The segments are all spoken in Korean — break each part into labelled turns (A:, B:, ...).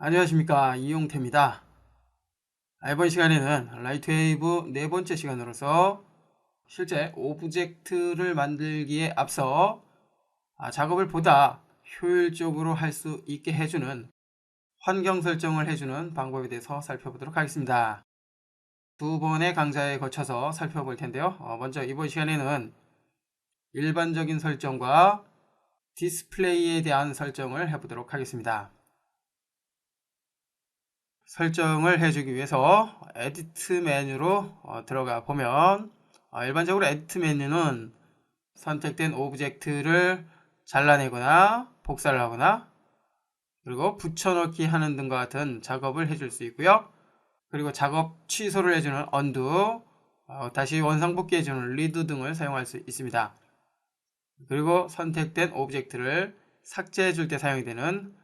A: 안녕하십니까, 이용태입니다. 이번 시간에는 라이트웨이브 네 번째 시간으로서 실제 오브젝트를 만들기에 앞서 작업을 보다 효율적으로 할 수 있게 해주는 환경 설정을 해주는 방법에 대해서 살펴보도록 하겠습니다. 두 번의 강좌에 거쳐서 살펴볼 텐데요. 먼저 이번 시간에는 일반적인 설정과 디스플레이에 대한 설정을 해보도록 하겠습니다. 설정을 해주기 위해서 에디트 메뉴로 들어가 보면 일반적으로 에디트 메뉴는 선택된 오브젝트를 잘라내거나 복사를 하거나 그리고 붙여넣기 하는 등과 같은 작업을 해줄 수 있고요. 그리고 작업 취소를 해주는 언두, 다시 원상복귀 해주는 리드 등을 사용할 수 있습니다. 그리고 선택된 오브젝트를 삭제해 줄 때 사용이 되는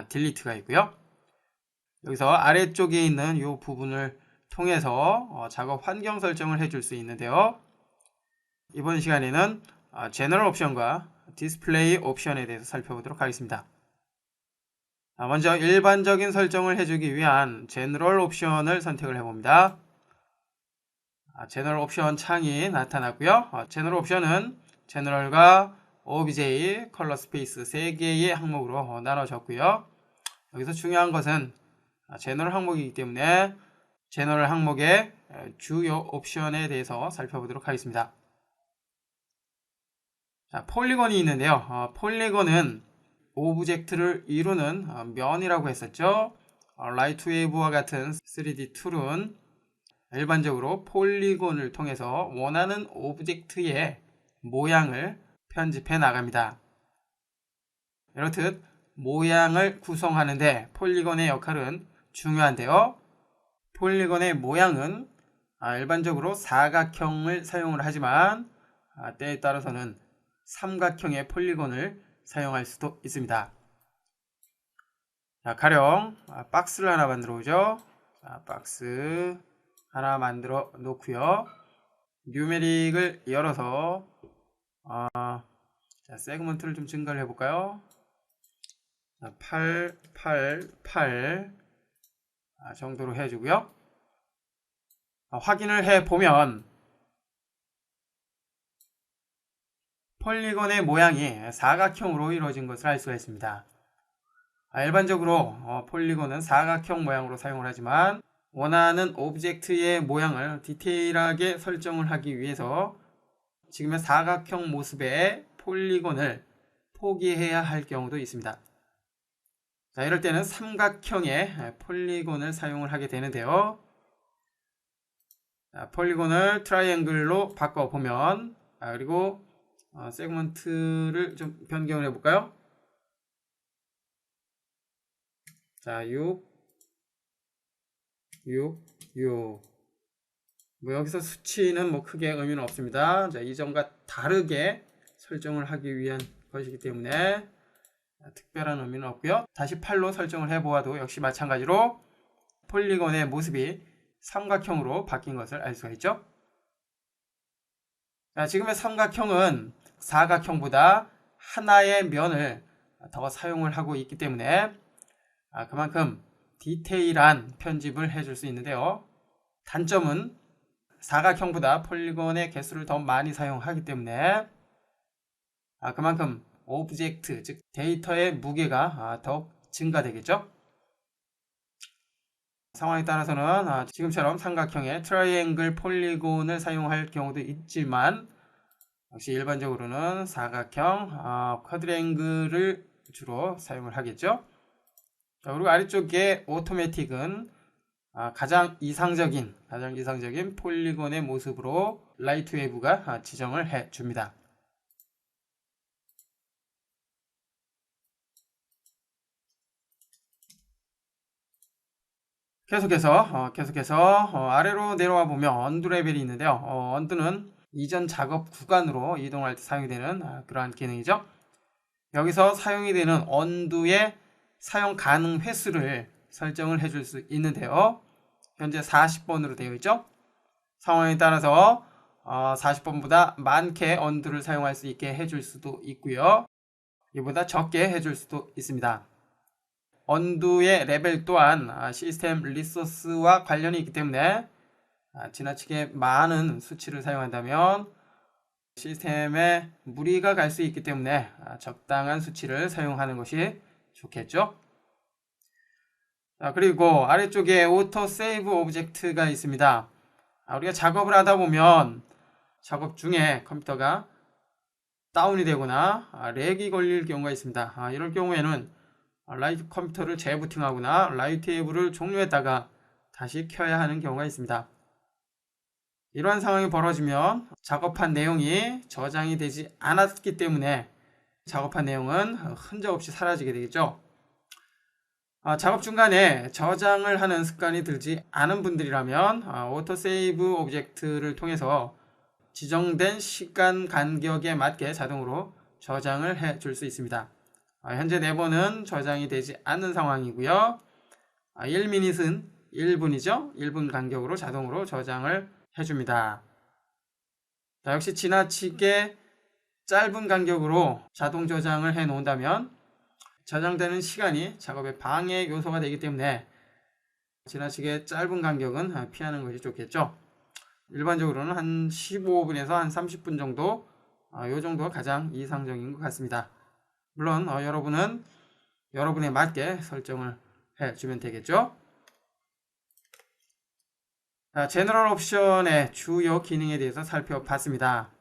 A: 딜리트가 있고요. 여기서 아래쪽에 있는 이 부분을 통해서 작업 환경 설정을 해줄 수 있는데요. 이번 시간에는 제너럴 옵션과 디스플레이 옵션에 대해서 살펴보도록 하겠습니다. 먼저 일반적인 설정을 해주기 위한 제너럴 옵션을 선택을 해봅니다. 제너럴 옵션 창이 나타났고요. 제너럴 옵션은 제너럴과 OBJ, 컬러 스페이스 3개의 항목으로 나눠졌고요. 여기서 중요한 것은 제너럴 항목이기 때문에 제너럴 항목의 주요 옵션에 대해서 살펴보도록 하겠습니다. 폴리곤이 있는데요. 폴리곤은 오브젝트를 이루는 면이라고 했었죠. 라이트웨이브와 같은 3D 툴은 일반적으로 폴리곤을 통해서 원하는 오브젝트의 모양을 편집해 나갑니다. 이렇듯 모양을 구성하는데 폴리곤의 역할은 중요한데요. 폴리곤의 모양은 일반적으로 사각형을 사용을 하지만 때에 따라서는 삼각형의 폴리곤을 사용할 수도 있습니다. 가령 박스를 하나 만들어 오죠. 박스 하나 만들어 놓고요. 뉴메릭을 열어서 세그먼트를 좀 증가를 해볼까요? 8, 8, 8 정도로 해주고요. 확인을 해보면 폴리곤의 모양이 사각형으로 이루어진 것을 알 수가 있습니다. 일반적으로 폴리곤은 사각형 모양으로 사용을 하지만 원하는 오브젝트의 모양을 디테일하게 설정을 하기 위해서 지금의 사각형 모습의 폴리곤을 포기해야 할 경우도 있습니다. 이럴 때는 삼각형의 폴리곤을 사용을 하게 되는데요. 폴리곤을 트라이앵글로 바꿔보면 그리고 세그먼트를 좀 변경을 해볼까요? 6, 6, 6 여기서 수치는 크게 의미는 없습니다. 이전과 다르게 설정을 하기 위한 것이기 때문에 특별한 의미는 없고요. 다시 8로 설정을 해보아도 역시 마찬가지로 폴리곤의 모습이 삼각형으로 바뀐 것을 알 수가 있죠. 지금의 삼각형은 사각형보다 하나의 면을 더 사용을 하고 있기 때문에 그만큼 디테일한 편집을 해줄 수 있는데요. 단점은 사각형보다 폴리곤의 개수를 더 많이 사용하기 때문에 그만큼 오브젝트, 즉 데이터의 무게가 더욱 증가되겠죠. 상황에 따라서는 지금처럼 삼각형의 트라이앵글 폴리곤을 사용할 경우도 있지만 역시 일반적으로는 사각형, 쿼드랭글을 주로 사용을 하겠죠. 그리고 아래쪽에 오토매틱은 가장 이상적인 폴리곤의 모습으로 라이트웨이브가 지정을 해 줍니다. 계속해서 아래로 내려와 보면 언두 레벨이 있는데요. 언두는 이전 작업 구간으로 이동할 때 사용이 되는 그러한 기능이죠. 여기서 사용이 되는 언두의 사용 가능 횟수를 설정을 해줄 수 있는데요. 현재 40번으로 되어 있죠. 상황에 따라서 40번보다 많게 언두를 사용할 수 있게 해줄 수도 있고요. 이보다 적게 해줄 수도 있습니다. 언두의 레벨 또한 시스템 리소스와 관련이 있기 때문에 지나치게 많은 수치를 사용한다면 시스템에 무리가 갈 수 있기 때문에 적당한 수치를 사용하는 것이 좋겠죠. 그리고 아래쪽에 오토 세이브 오브젝트가 있습니다. 우리가 작업을 하다 보면 작업 중에 컴퓨터가 다운이 되거나 렉이 걸릴 경우가 있습니다. 이럴 경우에는 라이브 컴퓨터를 재부팅하거나 라이브 테이블을 종료했다가 다시 켜야 하는 경우가 있습니다. 이러한 상황이 벌어지면 작업한 내용이 저장이 되지 않았기 때문에 작업한 내용은 흔적 없이 사라지게 되겠죠. 작업 중간에 저장을 하는 습관이 들지 않은 분들이라면 오토 세이브 오브젝트를 통해서 지정된 시간 간격에 맞게 자동으로 저장을 해 줄 수 있습니다. 현재 네번은 저장이 되지 않는 상황이고요. 1미닛은 1분이죠. 1분 간격으로 자동으로 저장을 해줍니다. 역시 지나치게 짧은 간격으로 자동 저장을 해 놓는다면 저장되는 시간이 작업의 방해 요소가 되기 때문에 지나치게 짧은 간격은 피하는 것이 좋겠죠. 일반적으로는 한 15분에서 한 30분 정도, 이 정도가 가장 이상적인 것 같습니다. 물론 여러분은 여러분에 맞게 설정을 해주면 되겠죠. 제너럴 옵션의 주요 기능에 대해서 살펴봤습니다.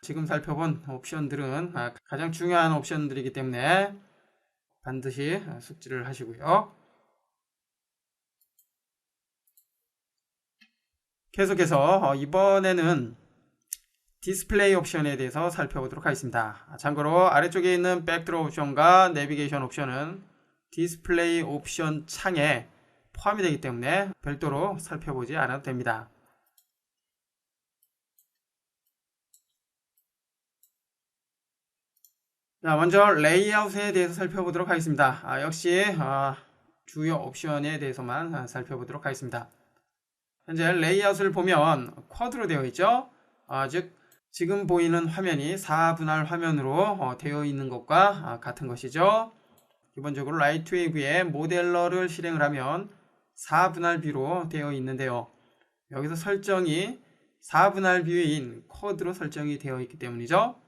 A: 지금 살펴본 옵션들은 가장 중요한 옵션들이기 때문에 반드시 숙지를 하시고요. 계속해서 이번에는 디스플레이 옵션에 대해서 살펴보도록 하겠습니다. 참고로 아래쪽에 있는 백드롭 옵션과 내비게이션 옵션은 디스플레이 옵션 창에 포함이 되기 때문에 별도로 살펴보지 않아도 됩니다. 먼저 레이아웃에 대해서 살펴보도록 하겠습니다. 역시 주요 옵션에 대해서만 살펴보도록 하겠습니다. 현재 레이아웃을 보면 쿼드로 되어 있죠. 즉 지금 보이는 화면이 4분할 화면으로 되어 있는 것과 같은 것이죠. 기본적으로 라이트웨이브에 모델러를 실행을 하면 4분할 뷰로 되어 있는데요. 여기서 설정이 4분할 뷰인 쿼드로 설정이 되어 있기 때문이죠.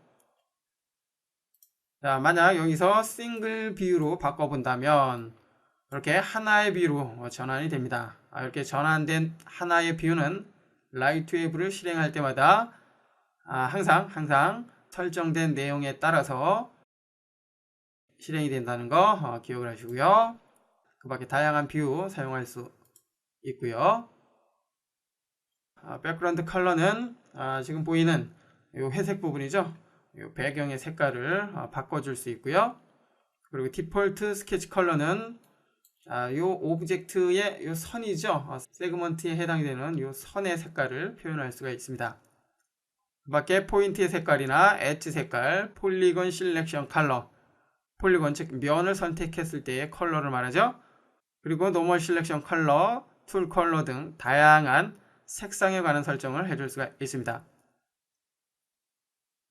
A: 만약 여기서 싱글 뷰로 바꿔본다면 이렇게 하나의 뷰로 전환이 됩니다. 이렇게 전환된 하나의 뷰는 라이트웨이브를 실행할 때마다 항상 설정된 내용에 따라서 실행이 된다는 거 기억을 하시고요. 그 밖에 다양한 뷰 사용할 수 있고요. 백그라운드 컬러는 지금 보이는 이 회색 부분이죠. 이 배경의 색깔을 바꿔줄 수 있고요. 그리고 디폴트 스케치 컬러는 이 오브젝트의 이 선이죠. 세그먼트에 해당이 되는 이 선의 색깔을 표현할 수가 있습니다. 그 밖에 포인트의 색깔이나 엣지 색깔, 폴리건 실렉션 컬러, 폴리건 즉 면을 선택했을 때의 컬러를 말하죠. 그리고 노멀 실렉션 컬러, 툴 컬러 등 다양한 색상에 관한 설정을 해줄 수가 있습니다.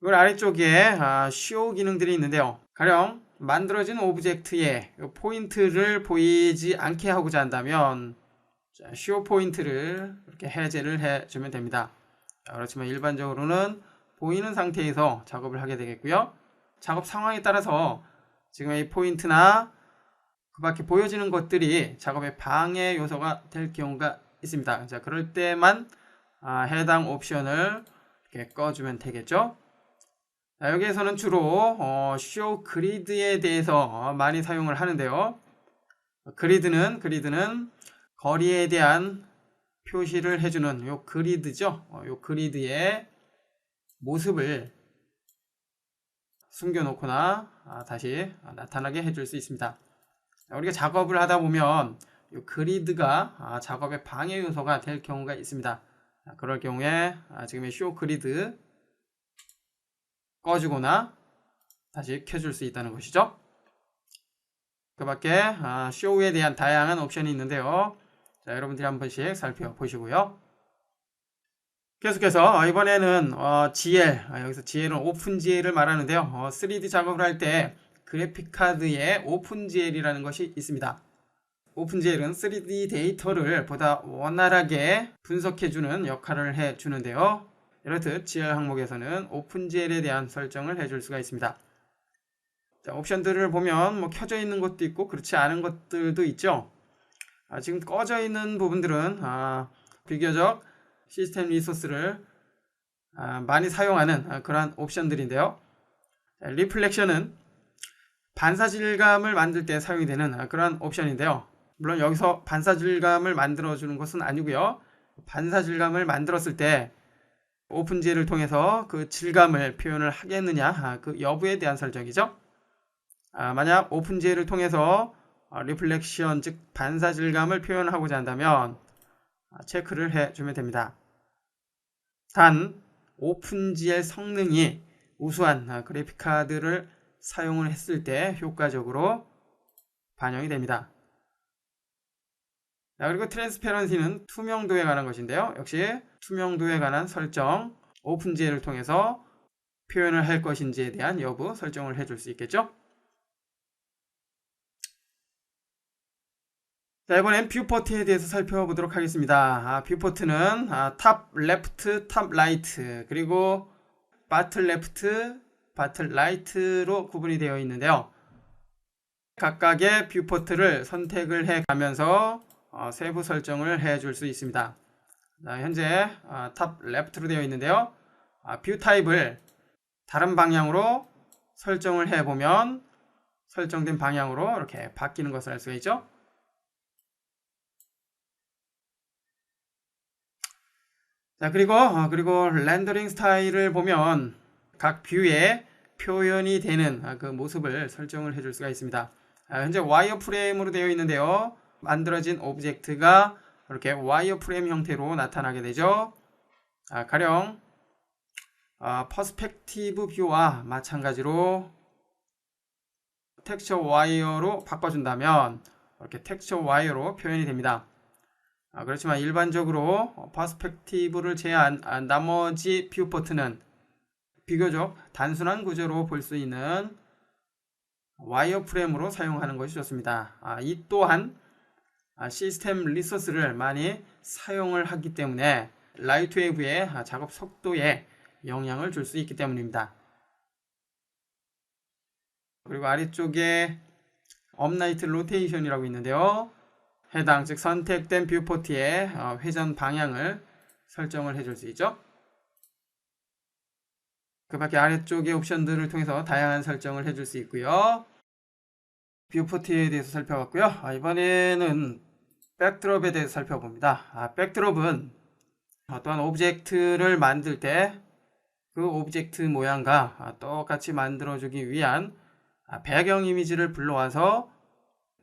A: 그리고 아래쪽에 쇼 기능들이 있는데요. 가령 만들어진 오브젝트에 포인트를 보이지 않게 하고자 한다면 쇼 포인트를 이렇게 해제를 해주면 됩니다. 그렇지만 일반적으로는 보이는 상태에서 작업을 하게 되겠고요. 작업 상황에 따라서 지금 이 포인트나 그 밖에 보여지는 것들이 작업의 방해 요소가 될 경우가 있습니다. 그럴 때만 해당 옵션을 이렇게 꺼주면 되겠죠. 여기에서는 주로 쇼 그리드에 대해서 많이 사용을 하는데요. 그리드는 거리에 대한 표시를 해주는 요 그리드죠. 요 그리드의 모습을 숨겨놓거나 다시 나타나게 해줄 수 있습니다. 우리가 작업을 하다 보면 요 그리드가 작업의 방해 요소가 될 경우가 있습니다. 그럴 경우에 지금의 쇼 그리드 꺼주거나 다시 켜줄 수 있다는 것이죠. 그 밖에 쇼에 대한 다양한 옵션이 있는데요. 여러분들이 한 번씩 살펴보시고요. 계속해서 이번에는 GL, 여기서 GL은 오픈 GL을 말하는데요. 3D 작업을 할 때 그래픽카드에 오픈GL이라는 것이 있습니다. 오픈GL은 3D 데이터를 보다 원활하게 분석해주는 역할을 해주는데요. 이렇듯 GL 항목에서는 오픈GL에 대한 설정을 해줄 수가 있습니다. 자, 옵션들을 보면 뭐 켜져 있는 것도 있고 그렇지 않은 것들도 있죠. 지금 꺼져 있는 부분들은 비교적 시스템 리소스를 많이 사용하는 그러한 옵션들인데요. 리플렉션은 반사질감을 만들 때 사용이 되는 그러한 옵션인데요. 물론 여기서 반사질감을 만들어주는 것은 아니고요. 반사질감을 만들었을 때 오픈GL을 통해서 그 질감을 표현을 하겠느냐 그 여부에 대한 설정이죠. 만약 오픈GL을 통해서 리플렉션 즉 반사질감을 표현하고자 한다면 체크를 해주면 됩니다. 단 오픈GL 성능이 우수한 그래픽카드를 사용을 했을 때 효과적으로 반영이 됩니다. 그리고 트랜스페런시는 투명도에 관한 것인데요. 역시 투명도에 관한 설정, 오픈GL을 통해서 표현을 할 것인지에 대한 여부 설정을 해줄 수 있겠죠. 자, 이번엔 뷰포트에 대해서 살펴보도록 하겠습니다. 뷰포트는 탑 레프트, 탑 라이트, 그리고 바틀 레프트, 바틀 라이트로 구분이 되어 있는데요. 각각의 뷰포트를 선택을 해 가면서 세부 설정을 해줄 수 있습니다. 자, 현재 탑 레프트로 되어 있는데요. 뷰 타입을 다른 방향으로 설정을 해보면 설정된 방향으로 이렇게 바뀌는 것을 알 수가 있죠. 자, 그리고 렌더링 스타일을 보면 각 뷰에 표현이 되는 그 모습을 설정을 해줄 수가 있습니다. 현재 와이어프레임으로 되어 있는데요. 만들어진 오브젝트가 이렇게 와이어프레임 형태로 나타나게 되죠. 가령 퍼스펙티브 뷰와 마찬가지로 텍스처 와이어로 바꿔준다면 이렇게 텍스처 와이어로 표현이 됩니다. 그렇지만 일반적으로 퍼스펙티브를 제외한 나머지 뷰포트는 비교적 단순한 구조로 볼 수 있는 와이어프레임으로 사용하는 것이 좋습니다. 이 또한 시스템 리소스를 많이 사용을 하기 때문에 라이트웨이브의 작업 속도에 영향을 줄 수 있기 때문입니다. 그리고 아래쪽에 업라이트 로테이션이라고 있는데요. 해당 즉 선택된 뷰포트의 회전 방향을 설정을 해줄 수 있죠. 그 밖에 아래쪽의 옵션들을 통해서 다양한 설정을 해줄 수 있고요. 뷰포트에 대해서 살펴봤고요. 이번에는 백드롭에 대해서 살펴봅니다. 백드롭은 어떠한 오브젝트를 만들 때 그 오브젝트 모양과 똑같이 만들어주기 위한 배경 이미지를 불러와서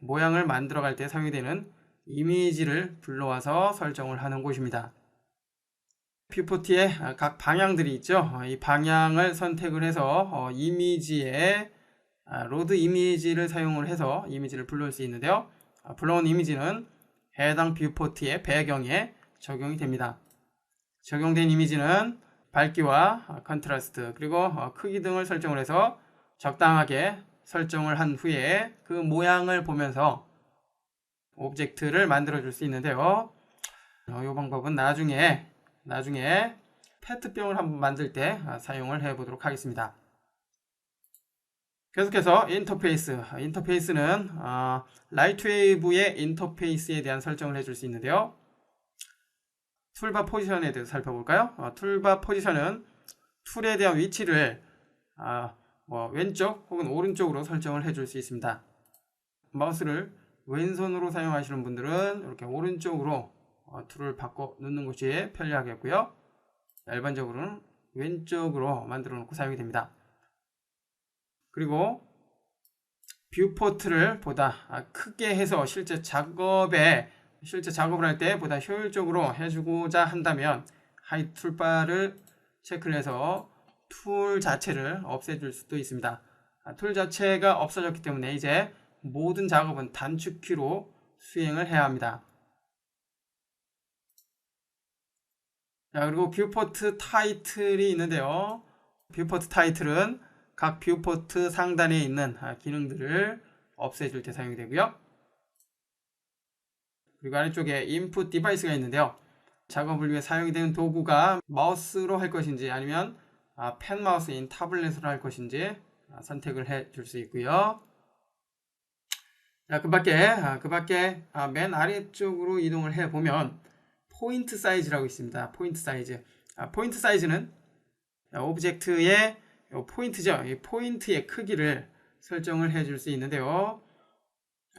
A: 모양을 만들어갈 때 사용이 되는 이미지를 불러와서 설정을 하는 곳입니다. 뷰포트의 각 방향들이 있죠. 이 방향을 선택을 해서 이미지에 로드 이미지를 사용을 해서 이미지를 불러올 수 있는데요. 불러온 이미지는 해당 뷰포트의 배경에 적용이 됩니다. 적용된 이미지는 밝기와 컨트라스트 그리고 크기 등을 설정을 해서 적당하게 설정을 한 후에 그 모양을 보면서 오브젝트를 만들어 줄 수 있는데요. 이 방법은 나중에 페트병을 한번 만들 때 사용을 해 보도록 하겠습니다. 계속해서 인터페이스는 라이트웨이브의 인터페이스에 대한 설정을 해줄 수 있는데요. 툴바 포지션에 대해서 살펴볼까요? 툴바 포지션은 툴에 대한 위치를 왼쪽 혹은 오른쪽으로 설정을 해줄 수 있습니다. 마우스를 왼손으로 사용하시는 분들은 이렇게 오른쪽으로 툴을 바꿔 놓는 것이 편리하겠고요. 일반적으로는 왼쪽으로 만들어 놓고 사용이 됩니다. 그리고 뷰포트를 보다 크게 해서 실제 작업을 할 때 보다 효율적으로 해주고자 한다면 하이 툴바를 체크를 해서 툴 자체를 없애줄 수도 있습니다. 툴 자체가 없어졌기 때문에 이제 모든 작업은 단축키로 수행을 해야 합니다. 자, 그리고 뷰포트 타이틀이 있는데요. 뷰포트 타이틀은 각 뷰포트 상단에 있는 기능들을 없애줄 때 사용이 되고요. 그리고 아래쪽에 인풋 디바이스가 있는데요. 작업을 위해 사용이 되는 도구가 마우스로 할 것인지 아니면 펜 마우스인 타블렛으로 할 것인지 선택을 해 줄 수 있고요. 자, 그 밖에 맨 아래쪽으로 이동을 해 보면 포인트 사이즈라고 있습니다. 포인트 사이즈. 포인트 사이즈는 오브젝트의 포인트죠. 이 포인트의 크기를 설정을 해 줄 수 있는데요.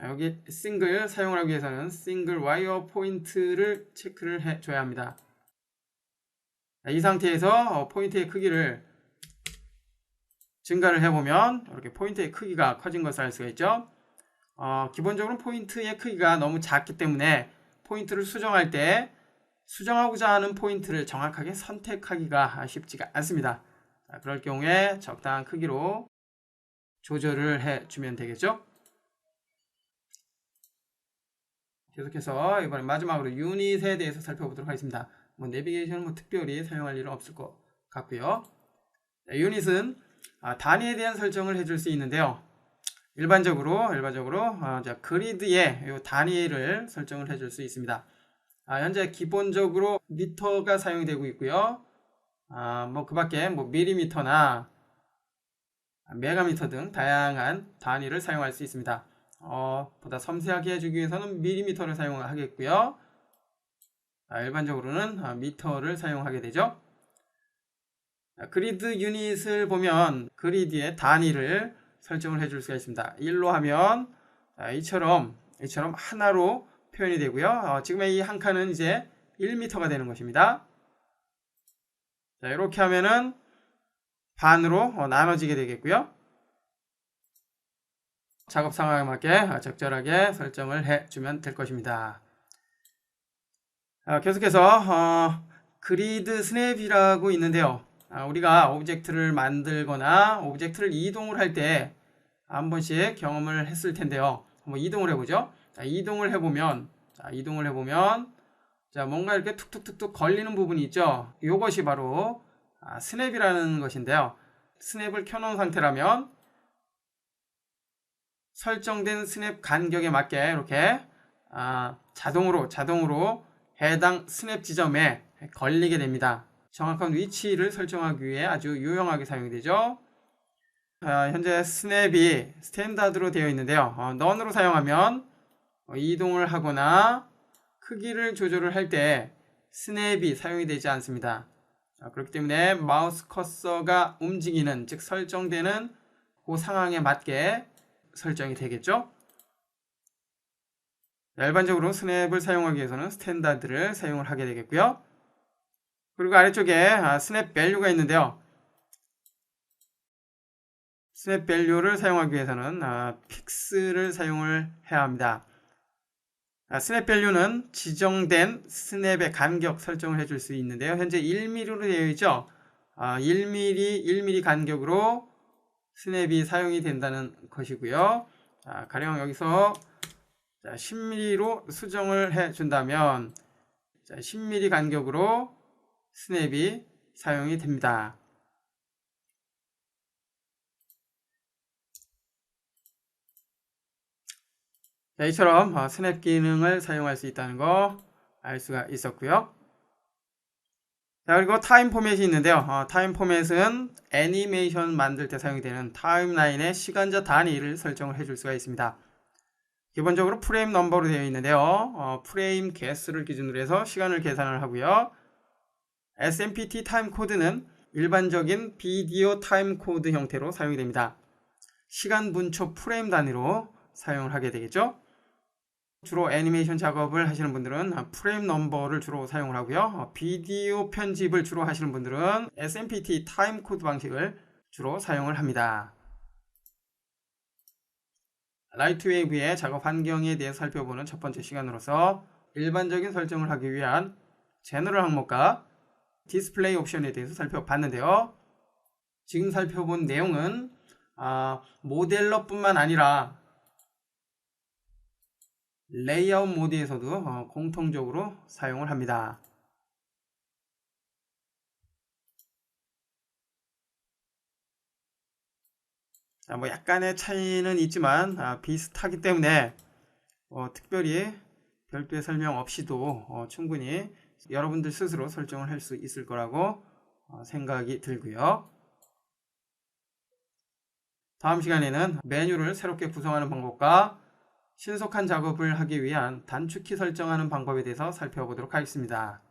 A: 여기 싱글 사용을 하기 위해서는 싱글 와이어 포인트를 체크를 해 줘야 합니다. 이 상태에서 포인트의 크기를 증가를 해보면 이렇게 포인트의 크기가 커진 것을 알 수가 있죠. 기본적으로 포인트의 크기가 너무 작기 때문에 포인트를 수정할 때 수정하고자 하는 포인트를 정확하게 선택하기가 쉽지가 않습니다. 그럴 경우에 적당한 크기로 조절을 해주면 되겠죠. 계속해서 이번에 마지막으로 유닛에 대해서 살펴보도록 하겠습니다. 내비게이션은 특별히 사용할 일은 없을 것 같고요. 유닛은 단위에 대한 설정을 해줄 수 있는데요. 일반적으로 그리드에 이 단위를 설정을 해줄 수 있습니다. 현재 기본적으로 미터가 사용이 되고 있고요. 그 밖에 밀리미터나 메가미터 등 다양한 단위를 사용할 수 있습니다. 보다 섬세하게 해주기 위해서는 밀리미터를 사용하겠고요. 일반적으로는 미터를 사용하게 되죠. 그리드 유닛을 보면 그리드의 단위를 설정을 해줄 수가 있습니다. 1로 하면 이처럼 하나로 표현이 되고요. 지금의 이 한 칸은 이제 1m가 되는 것입니다. 자, 이렇게 하면은 반으로 나눠지게 되겠고요. 작업 상황에 맞게 적절하게 설정을 해주면 될 것입니다. 계속해서 그리드 스냅이라고 있는데요. 우리가 오브젝트를 만들거나 오브젝트를 이동을 할 때 한 번씩 경험을 했을 텐데요. 한번 이동을 해보죠. 이동을 해보면 자, 뭔가 이렇게 툭툭툭툭 걸리는 부분이 있죠. 이것이 바로 스냅이라는 것인데요. 스냅을 켜놓은 상태라면 설정된 스냅 간격에 맞게 이렇게 자동으로 해당 스냅 지점에 걸리게 됩니다. 정확한 위치를 설정하기 위해 아주 유용하게 사용이 되죠. 현재 스냅이 스탠다드로 되어 있는데요. 넌으로 사용하면 이동을 하거나 크기를 조절을 할 때 스냅이 사용이 되지 않습니다. 그렇기 때문에 마우스 커서가 움직이는, 즉 설정되는 그 상황에 맞게 설정이 되겠죠. 일반적으로 스냅을 사용하기 위해서는 스탠다드를 사용을 하게 되겠고요. 그리고 아래쪽에 스냅 밸류가 있는데요. 스냅 밸류를 사용하기 위해서는 픽스를 사용을 해야 합니다. 스냅 밸류는 지정된 스냅의 간격 설정을 해줄 수 있는데요. 현재 1mm로 되어 있죠. 1mm 간격으로 스냅이 사용이 된다는 것이고요. 가령 여기서 10mm로 수정을 해준다면 10mm 간격으로 스냅이 사용이 됩니다. 이처럼 스냅 기능을 사용할 수 있다는 거 알 수가 있었고요. 그리고 타임 포맷이 있는데요. 타임 포맷은 애니메이션 만들 때 사용이 되는 타임라인의 시간자 단위를 설정을 해줄 수가 있습니다. 기본적으로 프레임 넘버로 되어 있는데요. 프레임 개수를 기준으로 해서 시간을 계산을 하고요. SMPT 타임 코드는 일반적인 비디오 타임 코드 형태로 사용이 됩니다. 시간 분초 프레임 단위로 사용을 하게 되겠죠. 주로 애니메이션 작업을 하시는 분들은 프레임 넘버를 주로 사용을 하고요. 비디오 편집을 주로 하시는 분들은 SMPT 타임 코드 방식을 주로 사용을 합니다. 라이트웨이브의 작업 환경에 대해 살펴보는 첫 번째 시간으로서 일반적인 설정을 하기 위한 제너럴 항목과 디스플레이 옵션에 대해서 살펴봤는데요. 지금 살펴본 내용은 모델러뿐만 아니라 레이아웃 모드에서도 공통적으로 사용을 합니다. 자, 뭐 약간의 차이는 있지만 비슷하기 때문에 특별히 별도의 설명 없이도 충분히 여러분들 스스로 설정을 할 수 있을 거라고 생각이 들고요. 다음 시간에는 메뉴를 새롭게 구성하는 방법과 신속한 작업을 하기 위한 단축키 설정하는 방법에 대해서 살펴보도록 하겠습니다.